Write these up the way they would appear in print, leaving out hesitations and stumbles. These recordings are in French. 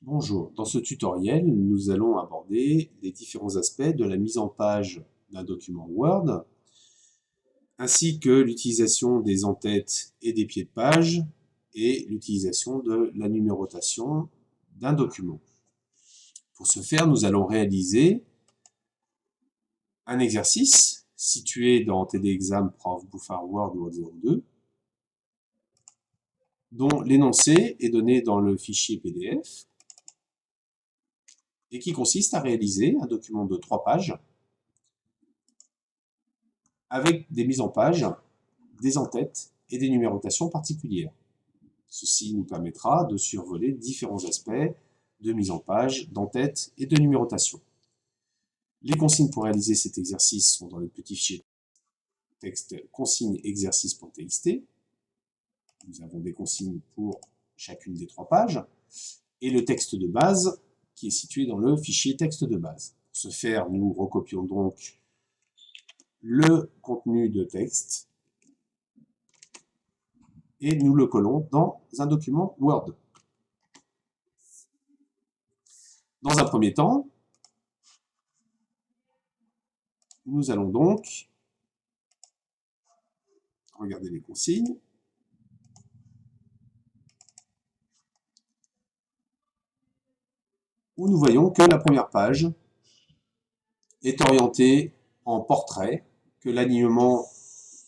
Bonjour, dans ce tutoriel, nous allons aborder les différents aspects de la mise en page d'un document Word, ainsi que l'utilisation des en-têtes et des pieds de page, et l'utilisation de la numérotation d'un document. Pour ce faire, nous allons réaliser un exercice situé dans TD Exam Prof Bouffard Word Word 02, dont l'énoncé est donné dans le fichier PDF, et qui consiste à réaliser un document de 3 pages avec des mises en page, des en-têtes et des numérotations particulières. Ceci nous permettra de survoler différents aspects de mise en page, d'en-tête et de numérotation. Les consignes pour réaliser cet exercice sont dans le petit fichier texte consigne exercice.txt. Nous avons des consignes pour chacune des 3 pages et le texte de base qui est situé dans le fichier texte de base. Pour ce faire, nous recopions donc le contenu de texte et nous le collons dans un document Word. Dans un premier temps, nous allons donc regarder les consignes. Où nous voyons que la première page est orientée en portrait, que l'alignement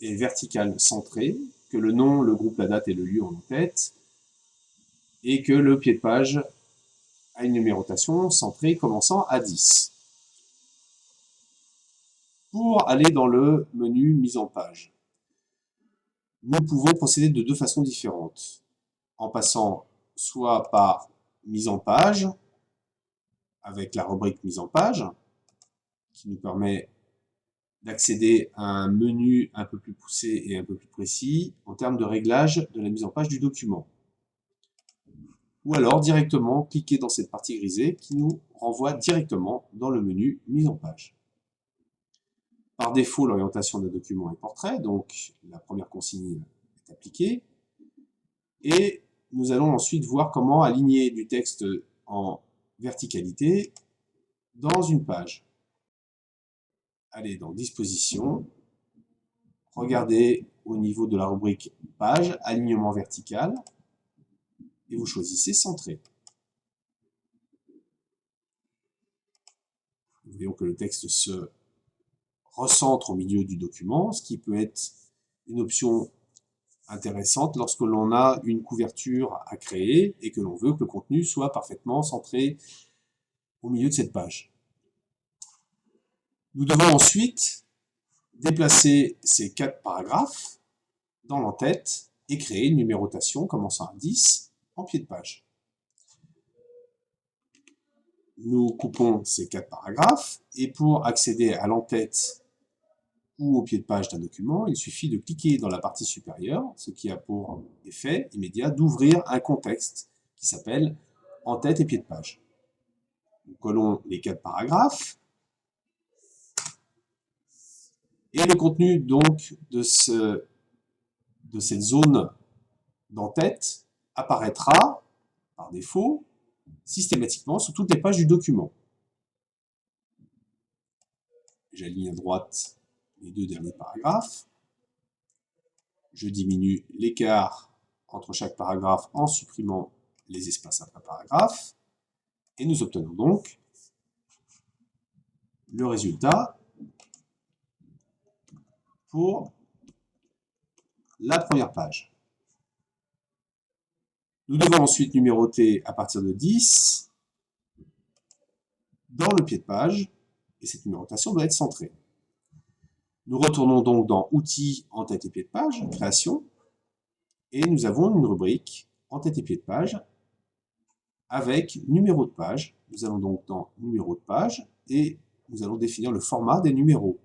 est vertical centré, que le nom, le groupe, la date et le lieu en tête, et que le pied de page a une numérotation centrée commençant à 10. Pour aller dans le menu mise en page, nous pouvons procéder de 2 façons différentes. En passant soit par mise en page, avec la rubrique mise en page, qui nous permet d'accéder à un menu un peu plus poussé et un peu plus précis en termes de réglage de la mise en page du document. Ou alors directement cliquer dans cette partie grisée qui nous renvoie directement dans le menu mise en page. Par défaut, l'orientation d'un document est portrait, donc la première consigne est appliquée. Et nous allons ensuite voir comment aligner du texte en verticalité dans une page. Allez dans Dispositions, regardez au niveau de la rubrique Page, alignement vertical, et vous choisissez Centrer. Nous voyons que le texte se recentre au milieu du document, ce qui peut être une option intéressante lorsque l'on a une couverture à créer et que l'on veut que le contenu soit parfaitement centré au milieu de cette page. Nous devons ensuite déplacer ces 4 paragraphes dans l'en-tête et créer une numérotation commençant à 10 en pied de page. Nous coupons ces 4 paragraphes et pour accéder à l'en-tête ou au pied de page d'un document, il suffit de cliquer dans la partie supérieure, ce qui a pour effet immédiat d'ouvrir un contexte qui s'appelle en-tête et pied de page. Nous collons les 4 paragraphes et le contenu donc de cette zone d'en-tête apparaîtra par défaut systématiquement sur toutes les pages du document. J'aligne à droite les 2 derniers paragraphes. Je diminue l'écart entre chaque paragraphe en supprimant les espaces après paragraphe. Et nous obtenons donc le résultat pour la première page. Nous devons ensuite numéroter à partir de 10 dans le pied de page, et cette numérotation doit être centrée. Nous retournons donc dans Outils, en-tête et pied de page, Création, et nous avons une rubrique en-tête et pied de page avec numéro de page. Nous allons donc dans Numéro de page et nous allons définir le format des numéros.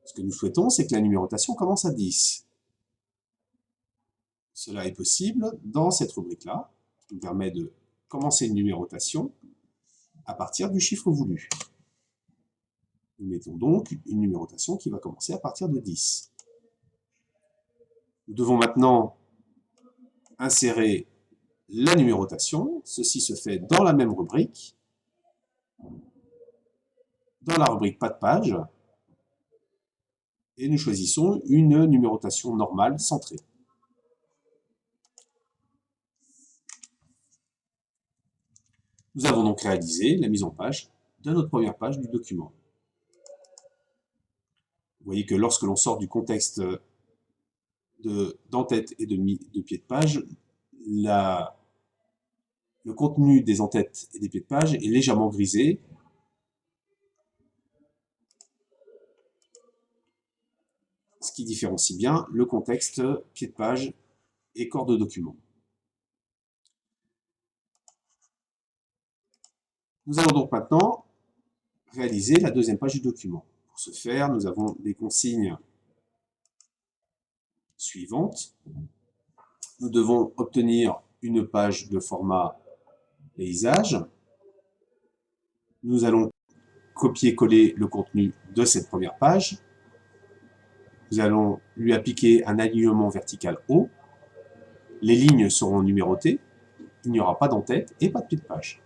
Ce que nous souhaitons, c'est que la numérotation commence à 10. Cela est possible dans cette rubrique-là, qui nous permet de commencer une numérotation à partir du chiffre voulu. Nous mettons donc une numérotation qui va commencer à partir de 10. Nous devons maintenant insérer la numérotation. Ceci se fait dans la même rubrique, dans la rubrique pas de page, et nous choisissons une numérotation normale centrée. Nous avons donc réalisé la mise en page de notre première page du document. Vous voyez que lorsque l'on sort du contexte d'en-tête et de pied de page, le contenu des en-têtes et des pieds de page est légèrement grisé. Ce qui différencie bien le contexte pied de page et corps de document. Nous allons donc maintenant réaliser la deuxième page du document. Pour ce faire, nous avons des consignes suivantes. Nous devons obtenir une page de format paysage. Nous allons copier-coller le contenu de cette première page. Nous allons lui appliquer un alignement vertical haut. Les lignes seront numérotées. Il n'y aura pas d'en-tête et pas de pied de page.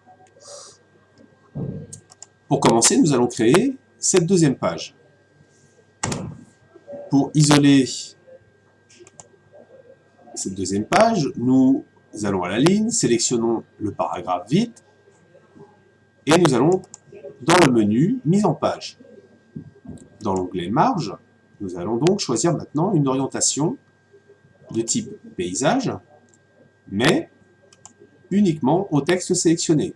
Pour commencer, nous allons créer cette deuxième page. Pour isoler cette deuxième page, nous allons à la ligne, sélectionnons le paragraphe vide et nous allons dans le menu Mise en page. Dans l'onglet Marge, nous allons donc choisir maintenant une orientation de type paysage, mais uniquement au texte sélectionné.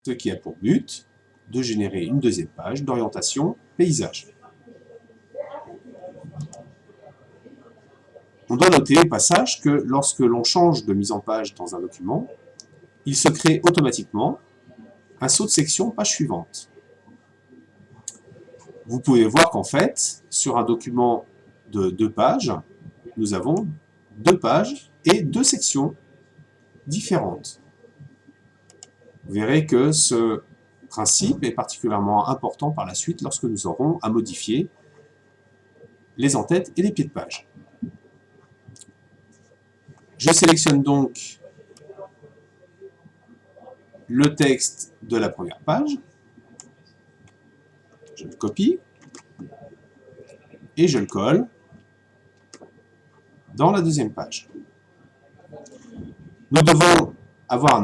Ce qui a pour but de générer une deuxième page d'orientation paysage. On doit noter au passage que lorsque l'on change de mise en page dans un document, il se crée automatiquement un saut de section page suivante. Vous pouvez voir qu'en fait, sur un document de 2 pages, nous avons 2 pages et 2 sections différentes. Vous verrez que ce principe est particulièrement important par la suite lorsque nous aurons à modifier les en-têtes et les pieds de page. Je sélectionne donc le texte de la première page, je le copie et je le colle dans la deuxième page. Nous devons avoir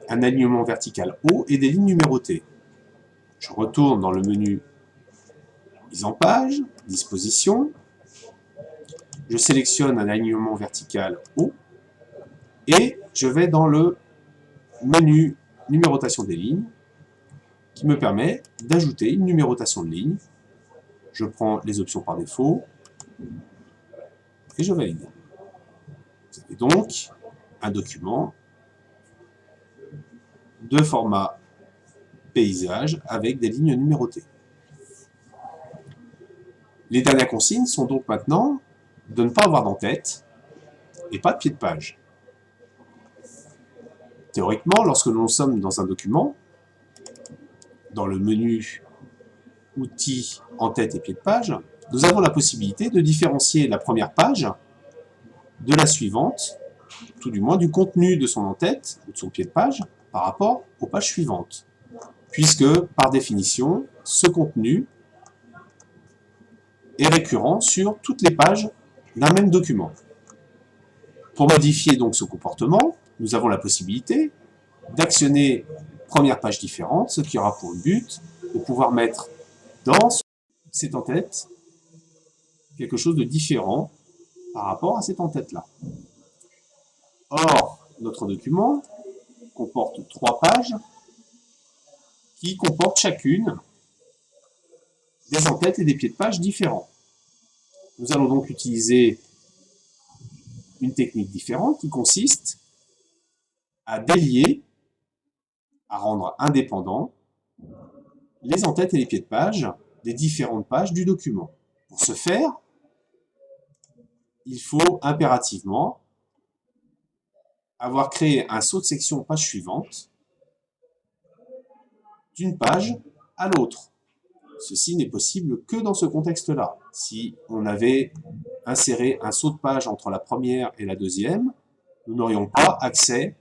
un alignement vertical haut et des lignes numérotées. Je retourne dans le menu Mise en page, Disposition, je sélectionne un alignement vertical haut et je vais dans le menu Numérotation des lignes qui me permet d'ajouter une numérotation de ligne. Je prends les options par défaut et je valide. Vous avez donc un document de format paysage avec des lignes numérotées. Les dernières consignes sont donc maintenant de ne pas avoir d'en-tête et pas de pied de page. Théoriquement, lorsque nous sommes dans un document, dans le menu Outils, en-tête et pied de page, nous avons la possibilité de différencier la première page de la suivante, tout du moins du contenu de son en-tête ou de son pied de page par rapport aux pages suivantes, puisque par définition, ce contenu est récurrent sur toutes les pages d'un même document. Pour modifier donc ce comportement, nous avons la possibilité d'actionner première page différente, ce qui aura pour but de pouvoir mettre dans cette en-tête quelque chose de différent par rapport à cette en-tête-là. Or, notre document comporte 3 pages qui comportent chacune des en-têtes et des pieds de page différents. Nous allons donc utiliser une technique différente qui consiste à délier, à rendre indépendants les en-têtes et les pieds de page des différentes pages du document. Pour ce faire, il faut impérativement avoir créé un saut de section page suivante d'une page à l'autre. Ceci n'est possible que dans ce contexte-là. Si on avait inséré un saut de page entre la première et la deuxième, nous n'aurions pas accès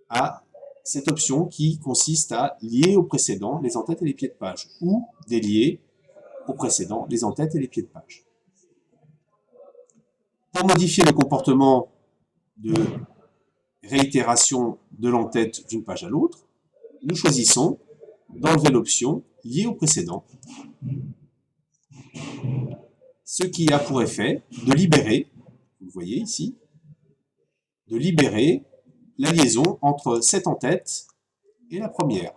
à cette option qui consiste à lier au précédent les en-têtes et les pieds de page, ou délier au précédent les en-têtes et les pieds de page. Pour modifier le comportement de réitération de l'en-tête d'une page à l'autre, nous choisissons d'enlever l'option liée au précédent, ce qui a pour effet de libérer, vous le voyez ici, de libérer la liaison entre cette en-tête et la première.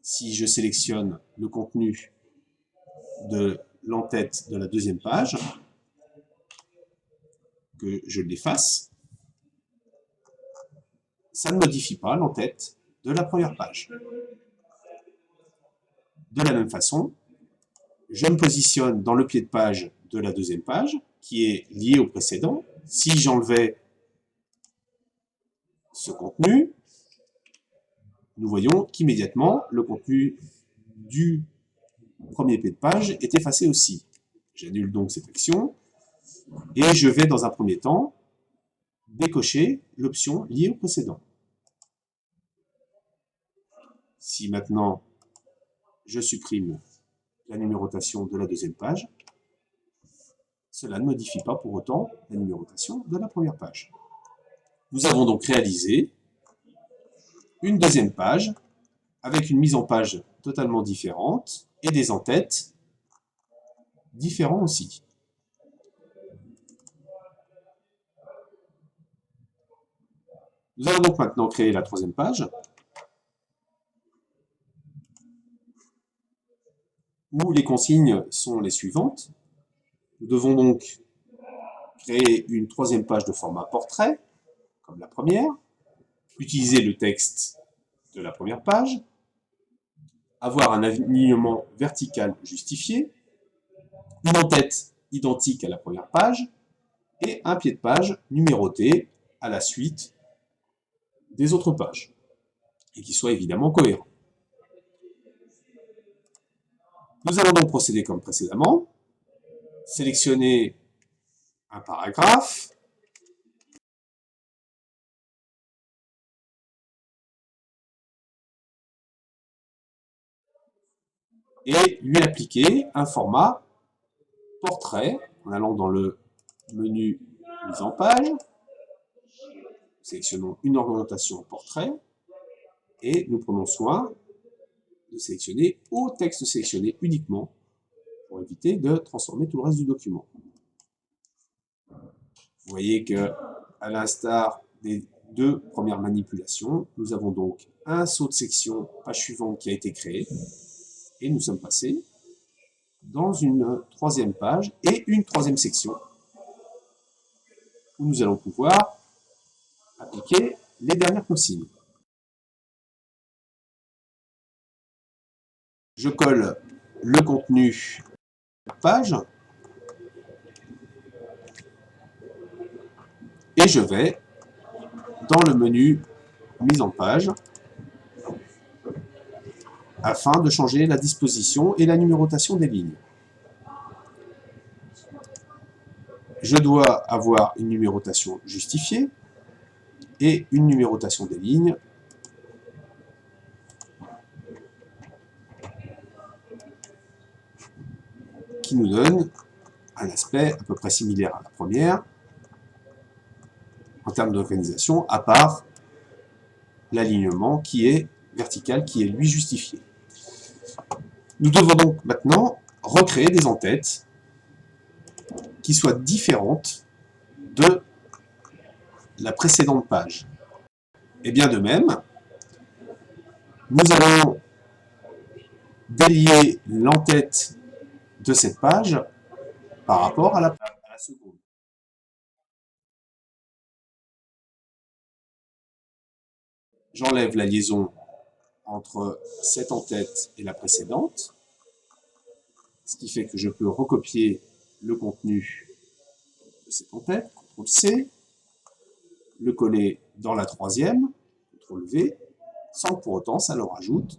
Si je sélectionne le contenu de l'en-tête de la deuxième page, que je l'efface, ça ne modifie pas l'en-tête de la première page. De la même façon, je me positionne dans le pied de page de la deuxième page, qui est lié au précédent. Si j'enlevais ce contenu, nous voyons qu'immédiatement, le contenu du premier pied de page est effacé aussi. J'annule donc cette action, et je vais dans un premier temps décocher l'option liée au précédent. Si maintenant je supprime la numérotation de la deuxième page, cela ne modifie pas pour autant la numérotation de la première page. Nous avons donc réalisé une deuxième page avec une mise en page totalement différente et des en-têtes différents aussi. Nous allons donc maintenant créer la troisième page, où les consignes sont les suivantes. Nous devons donc créer une troisième page de format portrait, comme la première, utiliser le texte de la première page, avoir un alignement vertical justifié, une en-tête identique à la première page, et un pied de page numéroté à la suite des autres pages, et qui soit évidemment cohérent. Nous allons donc procéder comme précédemment, sélectionner un paragraphe, et lui appliquer un format portrait, en allant dans le menu mise en page, sélectionnons une orientation portrait, et nous prenons soin de sélectionner au texte sélectionné uniquement, pour éviter de transformer tout le reste du document. Vous voyez que, à l'instar des deux premières manipulations, nous avons donc un saut de section page suivante qui a été créé, et nous sommes passés dans une troisième page et une troisième section, où nous allons pouvoir appliquer les dernières consignes. Je colle le contenu de la page et je vais dans le menu mise en page afin de changer la disposition et la numérotation des lignes. Je dois avoir une numérotation justifiée et une numérotation des lignes qui nous donne un aspect à peu près similaire à la première en termes d'organisation, à part l'alignement qui est vertical, qui est lui justifié. Nous devons donc maintenant recréer des en-têtes qui soient différentes de la précédente page. Et bien de même, nous allons délier l'en-tête de cette page par rapport à la seconde. J'enlève la liaison entre cette en-tête et la précédente, ce qui fait que je peux recopier le contenu de cette en-tête, CTRL-C, le coller dans la troisième, CTRL-V, sans que pour autant ça le rajoute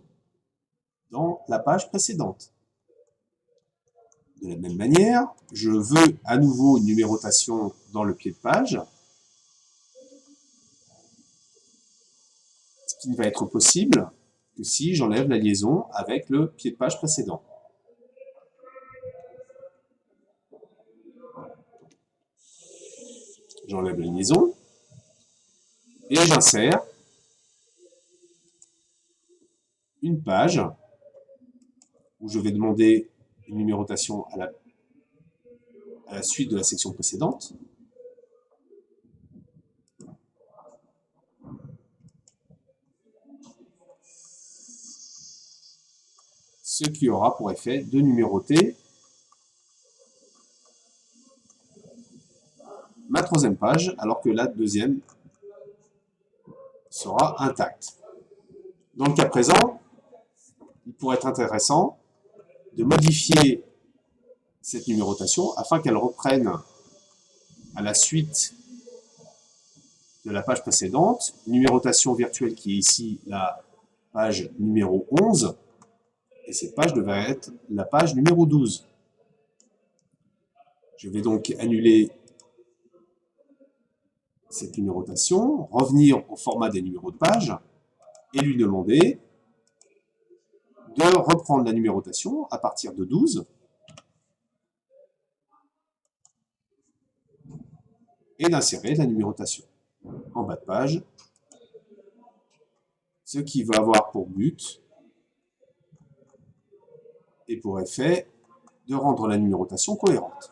dans la page précédente. De la même manière, je veux à nouveau une numérotation dans le pied de page, ce qui ne va être possible que si j'enlève la liaison avec le pied de page précédent. J'enlève la liaison et j'insère une page où je vais demander une numérotation à la suite de la section précédente. Ce qui aura pour effet de numéroter ma troisième page, alors que la deuxième sera intacte. Dans le cas présent, il pourrait être intéressant de modifier cette numérotation afin qu'elle reprenne à la suite de la page précédente, une numérotation virtuelle qui est ici la page numéro 11, et cette page devrait être la page numéro 12. Je vais donc annuler cette numérotation, revenir au format des numéros de page et lui demander de reprendre la numérotation à partir de 12 et d'insérer la numérotation en bas de page, ce qui va avoir pour but et pour effet de rendre la numérotation cohérente.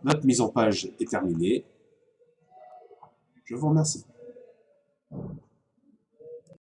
Notre mise en page est terminée. Je vous remercie.